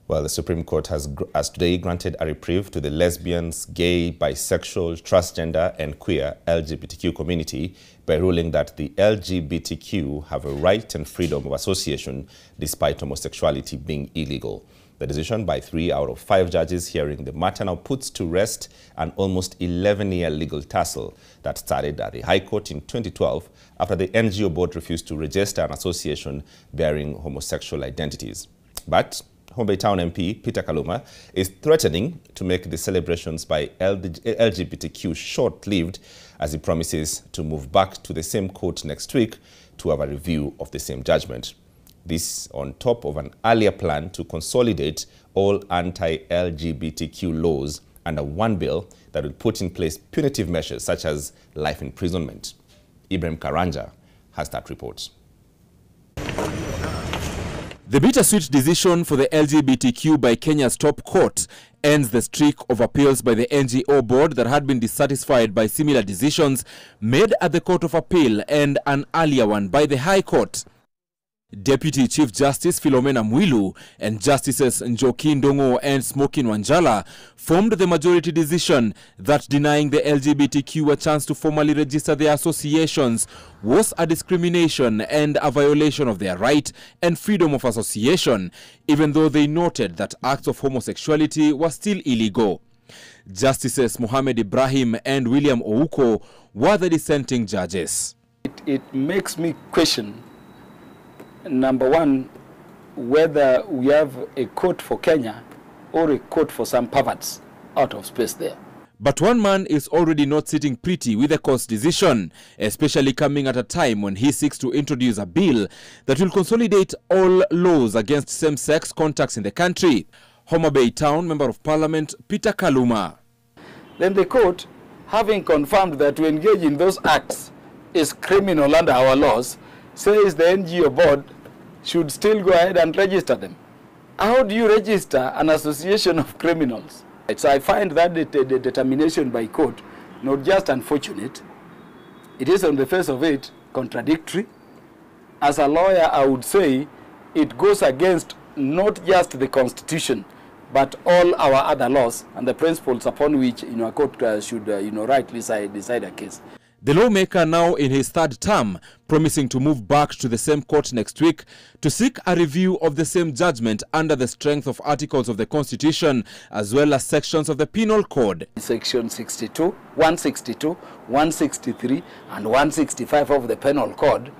Well, the Supreme Court has today granted a reprieve to the lesbians, gay, bisexual, transgender and queer LGBTQ community by ruling that the LGBTQ have a right and freedom of association despite homosexuality being illegal. The decision by 3 out of 5 judges hearing the matter now puts to rest an almost 11-year legal tussle that started at the High Court in 2012 after the NGO board refused to register an association bearing homosexual identities. But Homa Bay Town MP Peter Kaluma is threatening to make the celebrations by LGBTQ short-lived as he promises to move back to the same court next week to have a review of the same judgment. This on top of an earlier plan to consolidate all anti-LGBTQ laws under one bill that will put in place punitive measures such as life imprisonment. Ibrahim Karanja has that report. The bittersweet decision for the LGBTQ by Kenya's top court ends the streak of appeals by the NGO board that had been dissatisfied by similar decisions made at the Court of Appeal and an earlier one by the High Court. Deputy Chief Justice Philomena Mwilu and Justices Njoki Ndongo and Smokin Wanjala formed the majority decision that denying the LGBTQ a chance to formally register their associations was a discrimination and a violation of their right and freedom of association, even though they noted that acts of homosexuality were still illegal. Justices Mohamed Ibrahim and William Ouko were the dissenting judges. It makes me question, number one, whether we have a court for Kenya or a court for some perverts out of space there. But one man is already not sitting pretty with the court's decision, especially coming at a time when he seeks to introduce a bill that will consolidate all laws against same-sex contacts in the country. Homa Bay Town Member of Parliament Peter Kaluma. Then the court, having confirmed that to engage in those acts is criminal under our laws, says the NGO board should still go ahead and register them. How do you register an association of criminals? So I find that the determination by court not just unfortunate, it is on the face of it contradictory. As a lawyer, I would say it goes against not just the Constitution, but all our other laws and the principles upon which a court should rightly decide a case. The lawmaker, now in his third term, promising to move back to the same court next week to seek a review of the same judgment under the strength of articles of the Constitution as well as sections of the Penal Code. Section 62, 162, 163 and 165 of the Penal Code,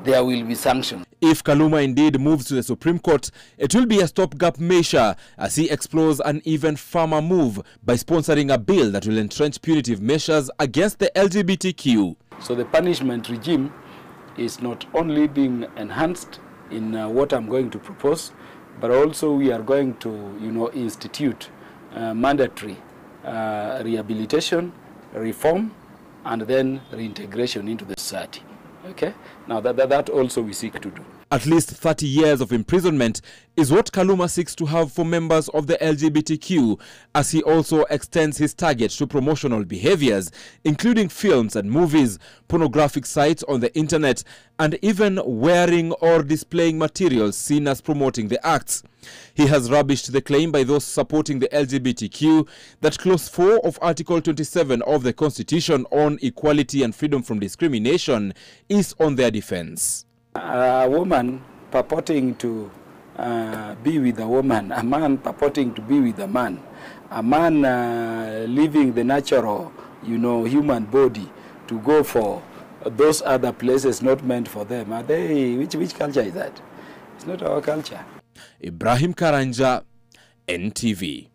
there will be sanctions. If Kaluma indeed moves to the Supreme Court, it will be a stopgap measure as he explores an even firmer move by sponsoring a bill that will entrench punitive measures against the LGBTQ. So the punishment regime is not only being enhanced in what I'm going to propose, but also we are going to institute mandatory rehabilitation, reform, and then reintegration into the society. Okay? Now that also we seek to do. At least 30 years of imprisonment is what Kaluma seeks to have for members of the LGBTQ, as he also extends his target to promotional behaviors, including films and movies, pornographic sites on the internet, and even wearing or displaying materials seen as promoting the acts. He has rubbished the claim by those supporting the LGBTQ that Clause 4 of Article 27 of the Constitution on equality and freedom from discrimination is on their defense. A woman purporting to be with a woman, a man purporting to be with a man leaving the natural, human body to go for those other places not meant for them. Are they? Which culture is that? It's not our culture. Ibrahim Karanja, NTV.